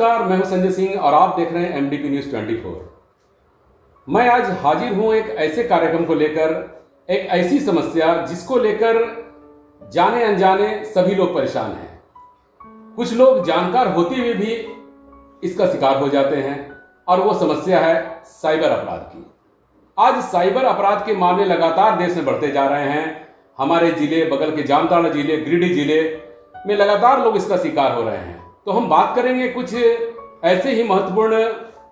नमस्कार, मैं हूं संजय सिंह और आप देख रहे हैं एमडीपी न्यूज़ 24। मैं आज हाजिर हूं एक ऐसे कार्यक्रम को लेकर, एक ऐसी समस्या जिसको लेकर जाने अनजाने सभी लोग परेशान हैं। कुछ लोग जानकार होते हुए भी इसका शिकार हो जाते हैं और वो समस्या है साइबर अपराध की। आज साइबर अपराध के मामले लगातार देश में बढ़ते जा रहे हैं। हमारे जिले, बगल के जामताड़ा जिले, गिरिडीह जिले में लगातार लोग इसका शिकार हो रहे हैं। तो हम बात करेंगे कुछ ऐसे ही महत्वपूर्ण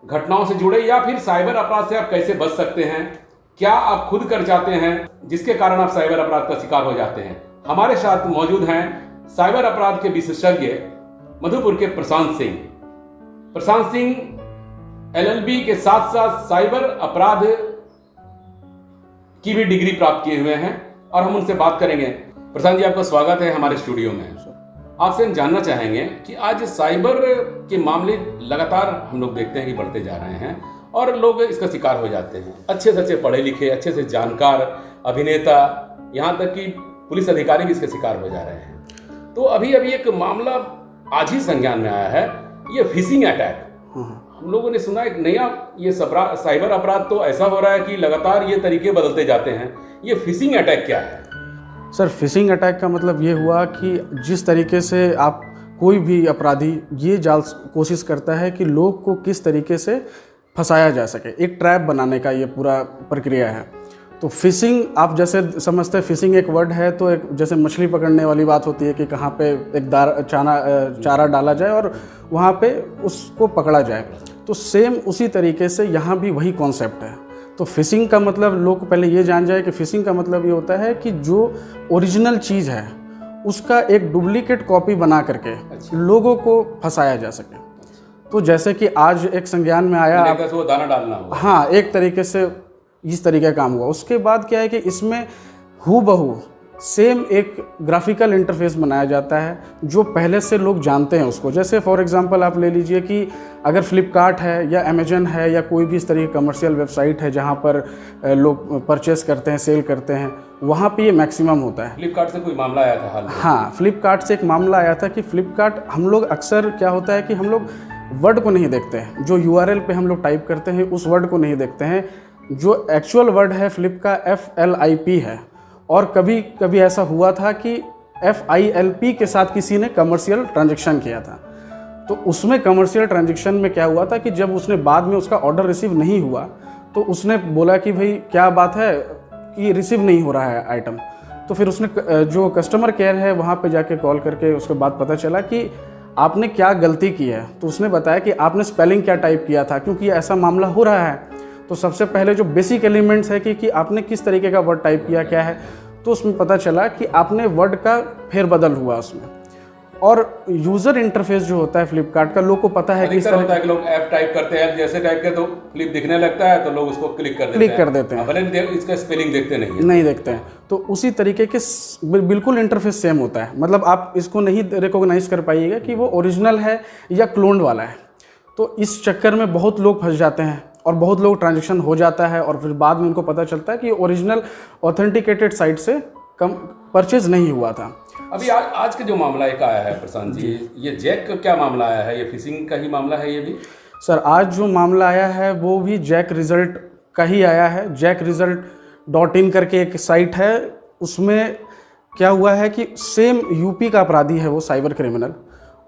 घटनाओं से जुड़े, या फिर साइबर अपराध से आप कैसे बच सकते हैं, क्या आप खुद कर जाते हैं जिसके कारण आप साइबर अपराध का शिकार हो जाते हैं। हमारे साथ मौजूद हैं साइबर अपराध के विशेषज्ञ मधुपुर के प्रशांत सिंह LLB के साथ साथ साइबर अपराध की भी डिग्री प्राप्त किए हुए हैं और हम उनसे बात करेंगे। प्रशांत जी, आपका स्वागत है हमारे स्टूडियो में। आपसे हम जानना चाहेंगे कि आज साइबर के मामले लगातार हम लोग देखते हैं कि बढ़ते जा रहे हैं और लोग इसका शिकार हो जाते हैं। अच्छे से अच्छे पढ़े लिखे, अच्छे से जानकार अभिनेता, यहाँ तक कि पुलिस अधिकारी भी इसके शिकार हो जा रहे हैं। तो अभी एक मामला आज ही संज्ञान में आया है, ये फिशिंग अटैक। हम लोगों ने सुना एक नया ये साइबर अपराध तो ऐसा हो रहा है कि लगातार ये तरीके बदलते जाते हैं। ये फिशिंग अटैक क्या है? सर, फिशिंग अटैक का मतलब ये हुआ कि जिस तरीके से आप कोई भी अपराधी ये कोशिश करता है कि लोग को किस तरीके से फंसाया जा सके, एक ट्रैप बनाने का ये पूरा प्रक्रिया है। तो फिशिंग आप जैसे समझते हैं, फिशिंग एक वर्ड है तो एक जैसे मछली पकड़ने वाली बात होती है कि कहाँ पे एक चारा डाला जाए और वहाँ पे उसको पकड़ा जाए। तो सेम उसी तरीके से यहाँ भी वही कॉन्सेप्ट है। तो फिशिंग का मतलब लोग पहले ये जान जाए कि फिशिंग का मतलब ये होता है कि जो ओरिजिनल चीज़ है उसका एक डुप्लीकेट कॉपी बना करके लोगों को फंसाया जा सके। तो जैसे कि आज एक संज्ञान में आया, वो दाना डालना हुआ। हाँ, एक तरीके से इस तरीके का काम हुआ। उसके बाद क्या है कि इसमें हूबहू सेम एक ग्राफिकल इंटरफेस बनाया जाता है जो पहले से लोग जानते हैं उसको। जैसे फॉर एग्जांपल आप ले लीजिए कि अगर फ्लिपकार्ट है या अमेजन है या कोई भी इस तरह की कमर्शियल वेबसाइट है जहाँ पर लोग परचेस करते हैं, सेल करते हैं, वहाँ पे ये मैक्सिमम होता है। फ्लिपकार्ट से कोई मामला आया था हाल में? हाँ, फ्लिपकार्ट से एक मामला आया था कि फ्लिपकार्ट, हम लोग अक्सर क्या होता है कि हम लोग वर्ड को नहीं देखते हैं, जो URL पे हम लोग टाइप करते हैं उस वर्ड को नहीं देखते हैं। जो एक्चुअल वर्ड है फ्लिप का FLIP है, और कभी कभी ऐसा हुआ था कि FILP के साथ किसी ने कमर्शियल ट्रांजैक्शन किया था। तो उसमें कमर्शियल ट्रांजैक्शन में क्या हुआ था कि जब उसने बाद में उसका ऑर्डर रिसीव नहीं हुआ तो उसने बोला कि भाई क्या बात है कि रिसीव नहीं हो रहा है आइटम। तो फिर उसने जो कस्टमर केयर है वहाँ पे जाके कॉल करके उसके बाद पता चला कि आपने क्या गलती की है। तो उसने बताया कि आपने स्पेलिंग क्या टाइप किया था, क्योंकि ऐसा मामला हो रहा है। तो सबसे पहले जो बेसिक एलिमेंट्स है कि आपने किस तरीके का वर्ड टाइप किया, क्या है, तो उसमें पता चला कि आपने वर्ड का फेरबदल हुआ उसमें। और यूज़र इंटरफेस जो होता है फ्लिपकार्ट का, लोग को पता है कि इस तरह होता है कि लोग ऐप टाइप करते हैं, जैसे टाइप करते तो फ्लिप दिखने लगता है तो लोग उसको क्लिक कर देते हैं। भले इसका स्पेलिंग देखते नहीं देखते हैं। तो उसी तरीके के बिल्कुल इंटरफेस सेम होता है। मतलब आप इसको नहीं रिकॉग्नाइज कर पाइएगा कि वो ओरिजिनल है या क्लोन्ड वाला है। तो इस चक्कर में बहुत लोग फंस जाते हैं और बहुत लोग ट्रांजैक्शन हो जाता है और फिर बाद में उनको पता चलता है कि ओरिजिनल ऑथेंटिकेटेड साइट से कम परचेज नहीं हुआ था। अभी आज का जो मामला एक आया है प्रशांत जी, ये जैक का क्या मामला आया है? ये फिशिंग का ही मामला है ये भी? सर, आज जो मामला आया है वो भी जैक रिजल्ट का ही आया है। jackresult.in करके एक साइट है, उसमें क्या हुआ है कि सेम यूपी का अपराधी है वो, साइबर क्रिमिनल,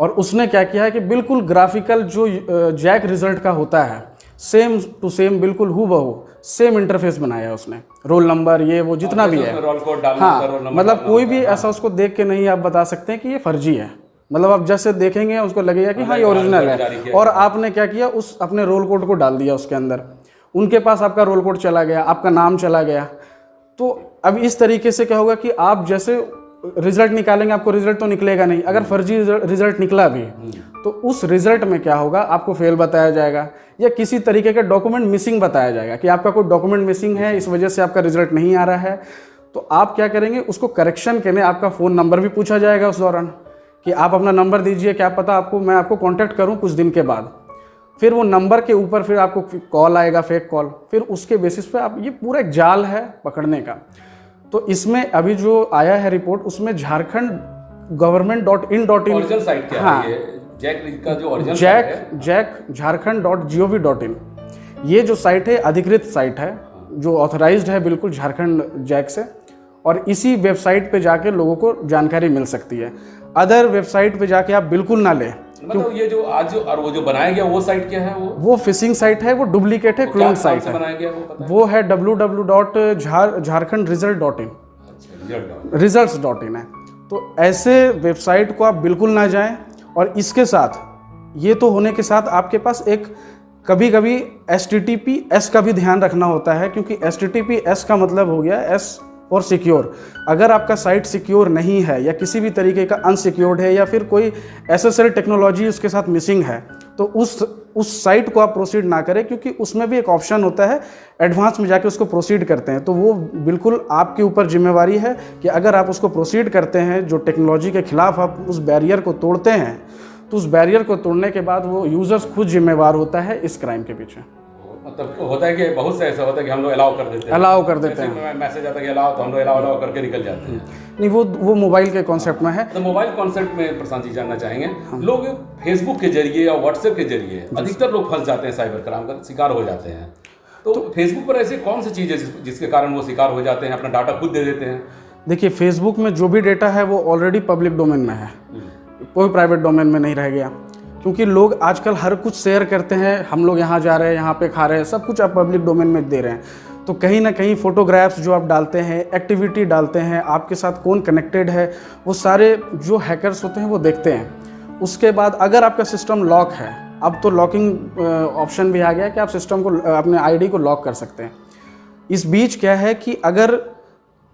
और उसने क्या किया है कि बिल्कुल ग्राफिकल जो जैक रिजल्ट का होता है सेम टू सेम, बिल्कुल हूबहू सेम इंटरफेस बनाया है उसने। रोल नंबर, ये वो जितना भी है, रोल कोड डालना, हाँ, मतलब कोई भी ऐसा उसको देख के नहीं आप बता सकते हैं कि ये फर्जी है। मतलब आप जैसे देखेंगे उसको लगेगा कि हाँ ये ओरिजिनल है, और आपने क्या किया, उस अपने रोल कोड को डाल दिया उसके अंदर। उनके पास आपका रोल कोड चला गया, आपका नाम चला गया। तो अब इस तरीके से क्या होगा कि आप जैसे रिजल्ट निकालेंगे, आपको रिजल्ट तो निकलेगा नहीं। अगर फर्जी रिजल्ट निकला भी तो उस रिजल्ट में क्या होगा, आपको फेल बताया जाएगा या किसी तरीके का डॉक्यूमेंट मिसिंग बताया जाएगा कि आपका कोई डॉक्यूमेंट मिसिंग है, इस वजह से आपका रिजल्ट नहीं आ रहा है। तो आप क्या करेंगे, उसको करेक्शन के लिए आपका फ़ोन नंबर भी पूछा जाएगा उस दौरान कि आप अपना नंबर दीजिए, क्या पता मैं आपको कॉन्टैक्ट करूँ कुछ दिन के बाद। फिर वो नंबर के ऊपर फिर आपको कॉल आएगा, फेक कॉल, फिर उसके बेसिस पे आप, ये पूरा एक जाल है पकड़ने का। तो इसमें अभी जो आया है रिपोर्ट, उसमें झारखंड government.in.in ओरिजिनल साइट क्या हाँ, है ये? जैक का जो ओरिजिनल जैक झारखंड.gov.in, ये जो साइट है अधिकृत साइट है, जो ऑथराइज्ड है बिल्कुल झारखंड जैक से, और इसी वेबसाइट पे जाके लोगों को जानकारी मिल सकती है। अदर वेबसाइट पे जाके आप बिल्कुल ना लें। मतलब ये जो आज जो और वो जो बनाया गया वो साइट क्या है? वो फिशिंग साइट है, वो डुप्लीकेट है, क्लोन साइट है। बनाया गया वो पता है? वो है www.jharkhandresult.in, results.in है। तो ऐसे वेबसाइट को आप बिल्कुल ना जाएं। और इसके साथ ये तो होने के साथ आपके पास एक कभी कभी HTTPS का भी ध्यान रखना होता है, क्योंकि HTTPS का मतलब हो गया S और सिक्योर। अगर आपका साइट सिक्योर नहीं है या किसी भी तरीके का अनसिक्योर्ड है या फिर कोई SSL टेक्नोलॉजी उसके साथ मिसिंग है, तो उस साइट को आप प्रोसीड ना करें, क्योंकि उसमें भी एक ऑप्शन होता है एडवांस में जाके उसको प्रोसीड करते हैं। तो वो बिल्कुल आपके ऊपर जिम्मेवारी है कि अगर आप उसको प्रोसीड करते हैं, जो टेक्नोलॉजी के खिलाफ आप उस बैरियर को तोड़ते हैं, तो उस बैरियर को तोड़ने के बाद वो यूज़र्स खुद जिम्मेवार होता है इस क्राइम के पीछे। मतलब होता है कि बहुत से ऐसा होता है कि हम लोग अलाउ कर देते हैं, मैसेज आता है कि अलाउ, तो हम लोग अलाउ करके निकल जाते हैं। नहीं, वो मोबाइल के कॉन्सेप्ट में है। तो मोबाइल कॉन्सेप्ट में प्रशांत जी जानना चाहेंगे, लोग फेसबुक के जरिए या व्हाट्सएप के जरिए अधिकतर लोग फंस जाते हैं, साइबर क्राइम का शिकार हो जाते हैं। तो फेसबुक पर ऐसे कौन सी चीज़ है जिसके कारण वो शिकार हो जाते हैं, अपना डाटा खुद दे देते हैं? देखिए, फेसबुक में जो भी डेटा है वो ऑलरेडी पब्लिक डोमेन में है, कोई प्राइवेट डोमेन में नहीं रह गया। क्योंकि लोग आजकल हर कुछ शेयर करते हैं, हम लोग यहाँ जा रहे हैं, यहाँ पे खा रहे हैं, सब कुछ आप पब्लिक डोमेन में दे रहे हैं। तो कहीं ना कहीं फोटोग्राफ्स जो आप डालते हैं, एक्टिविटी डालते हैं, आपके साथ कौन कनेक्टेड है, वो सारे जो हैकर्स होते हैं वो देखते हैं। उसके बाद अगर आपका सिस्टम लॉक है, अब तो लॉकिंग ऑप्शन भी आ गया कि आप सिस्टम को, अपने आईडी को लॉक कर सकते हैं। इस बीच क्या है कि अगर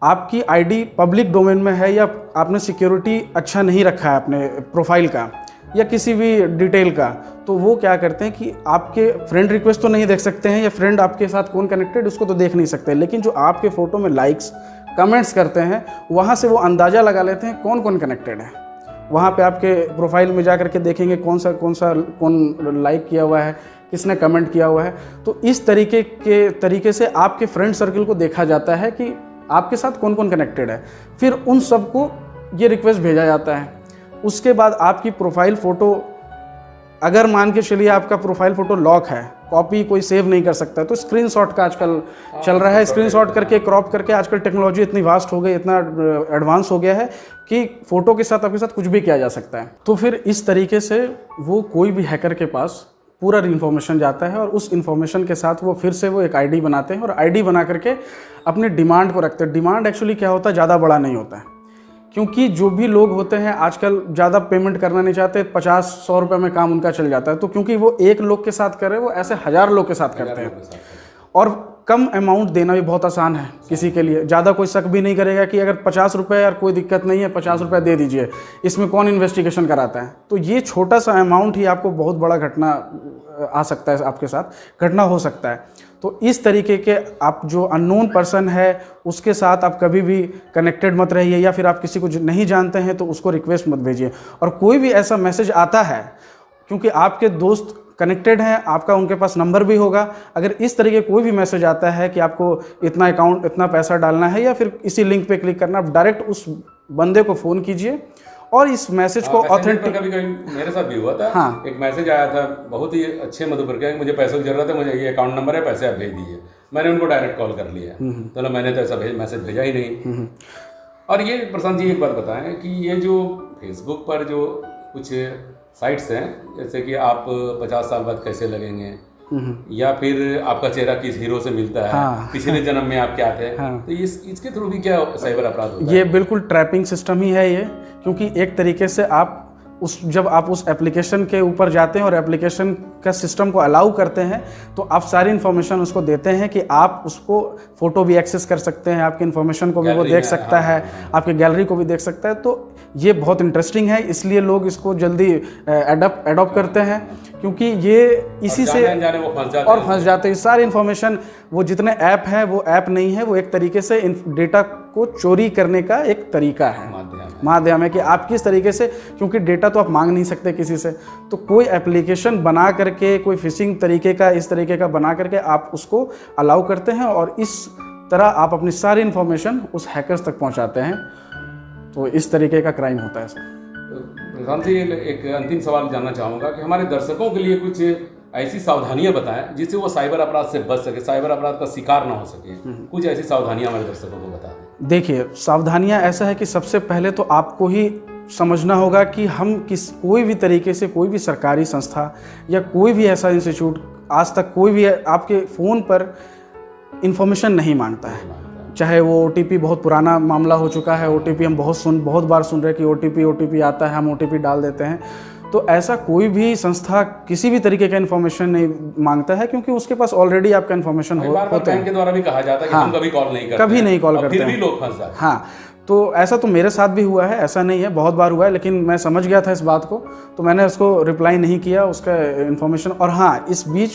आपकी आईडी पब्लिक डोमेन में है या आपने सिक्योरिटी अच्छा नहीं रखा है अपने प्रोफाइल का या किसी भी डिटेल का, तो वो क्या करते हैं कि आपके फ्रेंड रिक्वेस्ट तो नहीं देख सकते हैं, या फ्रेंड आपके साथ कौन कनेक्टेड उसको तो देख नहीं सकते, लेकिन जो आपके फ़ोटो में लाइक्स कमेंट्स करते हैं, वहाँ से वो अंदाज़ा लगा लेते हैं कौन कौन कनेक्टेड है। वहाँ पे आपके प्रोफाइल में जा करके देखेंगे कौन लाइक किया हुआ है, किसने कमेंट किया हुआ है। तो इस तरीके से आपके फ्रेंड सर्कल को देखा जाता है कि आपके साथ कौन कौन कनेक्टेड है। फिर उन सबको ये रिक्वेस्ट भेजा जाता है। उसके बाद आपकी प्रोफाइल फ़ोटो, अगर मान के चलिए आपका प्रोफाइल फ़ोटो लॉक है, कॉपी कोई सेव नहीं कर सकता, तो स्क्रीनशॉट का आजकल चल रहा है। स्क्रीनशॉट करके क्रॉप करके, आजकल टेक्नोलॉजी इतनी वास्ट हो गई, इतना एडवांस हो गया है कि फ़ोटो के साथ आपके साथ कुछ भी किया जा सकता है। तो फिर इस तरीके से वो कोई भी हैकर के पास पूरा इन्फॉर्मेशन जाता है, और उस इन्फॉर्मेशन के साथ वो फिर से वो एक आईडी बनाते हैं, और आईडी बना करके अपने डिमांड को रखते हैं। डिमांड एक्चुअली क्या होता है, ज़्यादा बड़ा नहीं होता है, क्योंकि जो भी लोग होते हैं आजकल ज़्यादा पेमेंट करना नहीं चाहते, 50-100 रुपये में काम उनका चल जाता है। तो क्योंकि वो एक लोग के साथ करे, वो ऐसे 1000 लोग के साथ करते हैं, और कम अमाउंट देना भी बहुत आसान है किसी के लिए। ज़्यादा कोई शक भी नहीं करेगा कि अगर 50 रुपये, यार कोई दिक्कत नहीं है, 50 रुपये दे दीजिए, इसमें कौन इन्वेस्टिगेशन कराता है। तो ये छोटा सा अमाउंट ही आपको बहुत बड़ा घटना आ सकता है, आपके साथ घटना हो सकता है। तो इस तरीके के आप जो अननोन पर्सन है उसके साथ आप कभी भी कनेक्टेड मत रहिए, या फिर आप किसी को नहीं जानते हैं तो उसको रिक्वेस्ट मत भेजिए। और कोई भी ऐसा मैसेज आता है, क्योंकि आपके दोस्त कनेक्टेड हैं, आपका उनके पास नंबर भी होगा, अगर इस तरीके कोई भी मैसेज आता है कि आपको इतना अकाउंट, इतना पैसा डालना है या फिर इसी लिंक पे क्लिक करना, आप डायरेक्ट उस बंदे को फ़ोन कीजिए और इस मैसेज को ऑथेंटिक। कभी मेरे साथ भी हुआ था। हाँ। एक मैसेज आया था बहुत ही अच्छे मधुकर का, मुझे पैसों की जरूरत है, मुझे ये अकाउंट नंबर है, पैसे आप भेज दीजिए। मैंने उनको डायरेक्ट कॉल कर लिया, तो मैंने तो ऐसा मैसेज भेजा ही नहीं। और ये प्रशांत जी एक बात बताएं कि ये जो फेसबुक पर जो कुछ साइट्स हैं, जैसे कि आप 50 साल बाद कैसे लगेंगे, या फिर आपका चेहरा किस हीरो से मिलता है, हाँ। पिछले जन्म में आप क्या थे, हाँ। तो इसके थ्रू भी क्या साइबर अपराध होता है? ये बिल्कुल ट्रैपिंग सिस्टम ही है ये, क्योंकि एक तरीके से आप जब आप उस एप्लीकेशन के ऊपर जाते हैं और एप्लीकेशन का सिस्टम को अलाउ करते हैं, तो आप सारी इन्फॉर्मेशन उसको देते हैं कि आप उसको फ़ोटो भी एक्सेस कर सकते हैं, आपकी इन्फॉर्मेशन को भी वो देख सकता है, आपकी गैलरी को भी देख सकता है। तो ये बहुत इंटरेस्टिंग है, इसलिए लोग इसको जल्दी एडॉप्ट करते हैं, क्योंकि ये इसी से और फंस जाते हैं। सारी इन्फॉर्मेशन, वो जितने ऐप हैं वो ऐप नहीं है, वो एक तरीके से डेटा को चोरी करने का एक तरीका है, माध्यम है कि आप किस तरीके से, क्योंकि डेटा तो आप मांग नहीं सकते किसी से, तो कोई एप्लीकेशन बना करके, कोई फिशिंग तरीके का, इस तरीके का बना करके आप उसको अलाउ करते हैं, और इस तरह आप अपनी सारी इन्फॉर्मेशन उस हैकर्स तक पहुंचाते हैं। तो इस तरीके का क्राइम होता है सर। प्रशांत जी, एक अंतिम सवाल जानना चाहूँगा कि हमारे दर्शकों के लिए कुछ ऐसी सावधानियां बताएं जिससे वो साइबर अपराध से बच सके, साइबर अपराध का शिकार ना हो सके। कुछ ऐसी सावधानियां हमारे दर्शकों को बता दें। देखिए, सावधानियां ऐसा है कि सबसे पहले तो आपको ही समझना होगा कि हम कोई भी तरीके से कोई भी सरकारी संस्था या कोई भी ऐसा इंस्टीट्यूट आज तक कोई भी आपके फ़ोन पर इंफॉर्मेशन नहीं मांगता है। चाहे वो OTP, बहुत पुराना मामला हो चुका है, OTP हम बहुत बार सुन रहे हैं कि OTP आता है, हम OTP डाल देते हैं। तो ऐसा कोई भी संस्था किसी भी तरीके का इन्फॉर्मेशन नहीं मांगता है, क्योंकि उसके पास ऑलरेडी आपका इन्फॉर्मेशन होता है। के द्वारा भी कहा जाता है कि हम कभी कॉल नहीं करते, कभी नहीं कॉल करते, फिर भी लोग फंस जाते हैं। हाँ, तो ऐसा तो मेरे साथ भी हुआ है, ऐसा नहीं है, बहुत बार हुआ है, लेकिन मैं समझ गया था इस बात को, तो मैंने उसको रिप्लाई नहीं किया उसका इन्फॉर्मेशन। और हाँ, इस बीच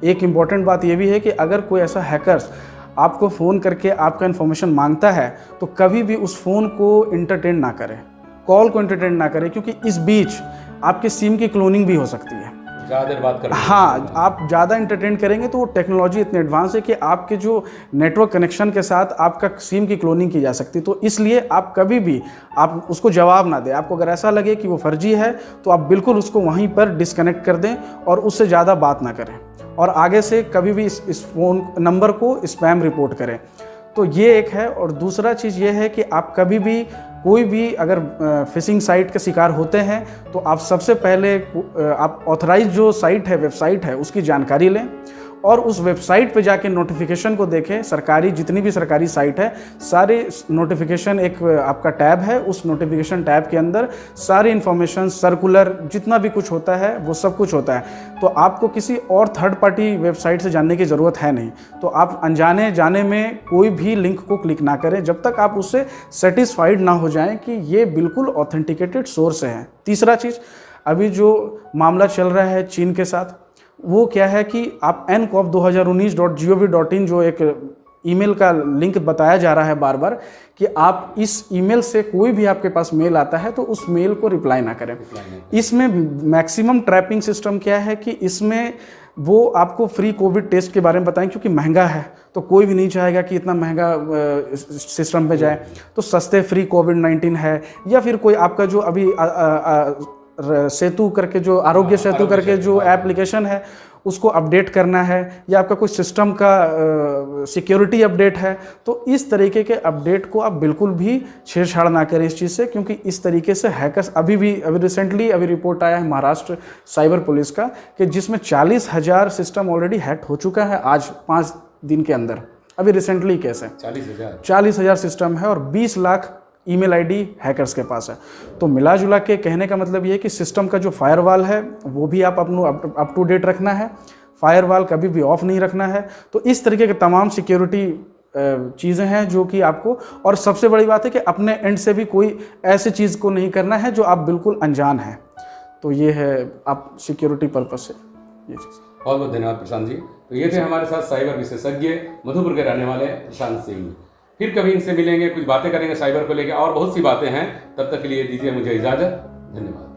एक इम्पॉर्टेंट बात ये भी है कि अगर कोई ऐसा हैकर्स आपको फ़ोन करके आपका इन्फॉर्मेशन मांगता है तो कभी भी उस फ़ोन को इंटरटेन ना करें, कॉल को इंटरटेन ना करें, क्योंकि इस बीच आपके सिम की क्लोनिंग भी हो सकती है। ज़्यादा देर बात करें, हाँ, आप ज़्यादा इंटरटेन करेंगे तो वो टेक्नोलॉजी इतनी एडवांस है कि आपके जो नेटवर्क कनेक्शन के साथ आपका सिम की क्लोनिंग की जा सकती है। तो इसलिए आप कभी भी आप उसको जवाब ना दें। आपको अगर ऐसा लगे कि वो फर्जी है तो आप बिल्कुल उसको वहीं पर डिस्कनेक्ट कर दें और उससे ज़्यादा बात ना करें, और आगे से कभी भी इस फ़ोन नंबर को स्पैम रिपोर्ट करें। तो ये एक है। और दूसरा चीज़ ये है कि आप कभी भी कोई भी अगर फिशिंग साइट का शिकार होते हैं तो आप सबसे पहले आप ऑथराइज जो साइट है, वेबसाइट है, उसकी जानकारी लें और उस वेबसाइट पे जाके नोटिफिकेशन को देखें। सरकारी जितनी भी सरकारी साइट है, सारे नोटिफिकेशन, एक आपका टैब है, उस नोटिफिकेशन टैब के अंदर सारी इन्फॉर्मेशन, सर्कुलर, जितना भी कुछ होता है वो सब कुछ होता है। तो आपको किसी और थर्ड पार्टी वेबसाइट से जानने की ज़रूरत है नहीं। तो आप अनजाने जाने में कोई भी लिंक को क्लिक ना करें जब तक आप उससे सेटिस्फाइड ना हो जाएं कि ये बिल्कुल ऑथेंटिकेटेड सोर्स है। तीसरा चीज़, अभी जो मामला चल रहा है चीन के साथ, वो क्या है कि आप ncov2019.gov.in जो एक ईमेल का लिंक बताया जा रहा है बार बार, कि आप इस ईमेल से कोई भी आपके पास मेल आता है तो उस मेल को रिप्लाई ना करें। इसमें मैक्सिमम ट्रैपिंग सिस्टम क्या है कि इसमें वो आपको फ्री कोविड टेस्ट के बारे में बताएं, क्योंकि महंगा है तो कोई भी नहीं चाहेगा कि इतना महंगा सिस्टम पे जाए। तो सस्ते फ्री कोविड-19 है, या फिर कोई आपका जो अभी सेतु करके जो आरोग्य सेतु करके जो एप्लीकेशन है उसको अपडेट करना है, या आपका कोई सिस्टम का सिक्योरिटी अपडेट है, तो इस तरीके के अपडेट को आप बिल्कुल भी छेड़छाड़ ना करें इस चीज़ से, क्योंकि इस तरीके से हैकर्स अभी रिसेंटली रिपोर्ट आया है महाराष्ट्र साइबर पुलिस का कि जिसमें 40,000 सिस्टम ऑलरेडी हैक हो चुका है आज 5 दिन के अंदर। अभी रिसेंटली केस है, 40,000 सिस्टम है और 20 लाख ईमेल आईडी हैकर्स के पास है। तो मिला जुला के कहने का मतलब ये है कि सिस्टम का जो फायरवॉल है वो भी आप अपनों अप टू डेट रखना है, फायरवॉल कभी भी ऑफ नहीं रखना है। तो इस तरीके के तमाम सिक्योरिटी चीज़ें हैं जो कि आपको, और सबसे बड़ी बात है कि अपने एंड से भी कोई ऐसी चीज़ को नहीं करना है जो आप बिल्कुल अनजान हैं। तो ये है आप सिक्योरिटी पर्पज से ये चीज़। बहुत बहुत धन्यवाद प्रशांत जी। तो ये थे हमारे साथ साइबर विशेषज्ञ मधुपुर के रहने वाले प्रशांत सिंह। फिर कभी इनसे मिलेंगे, कुछ बातें करेंगे साइबर को लेकर, और बहुत सी बातें हैं। तब तक के लिए दीजिए मुझे इजाज़त। धन्यवाद।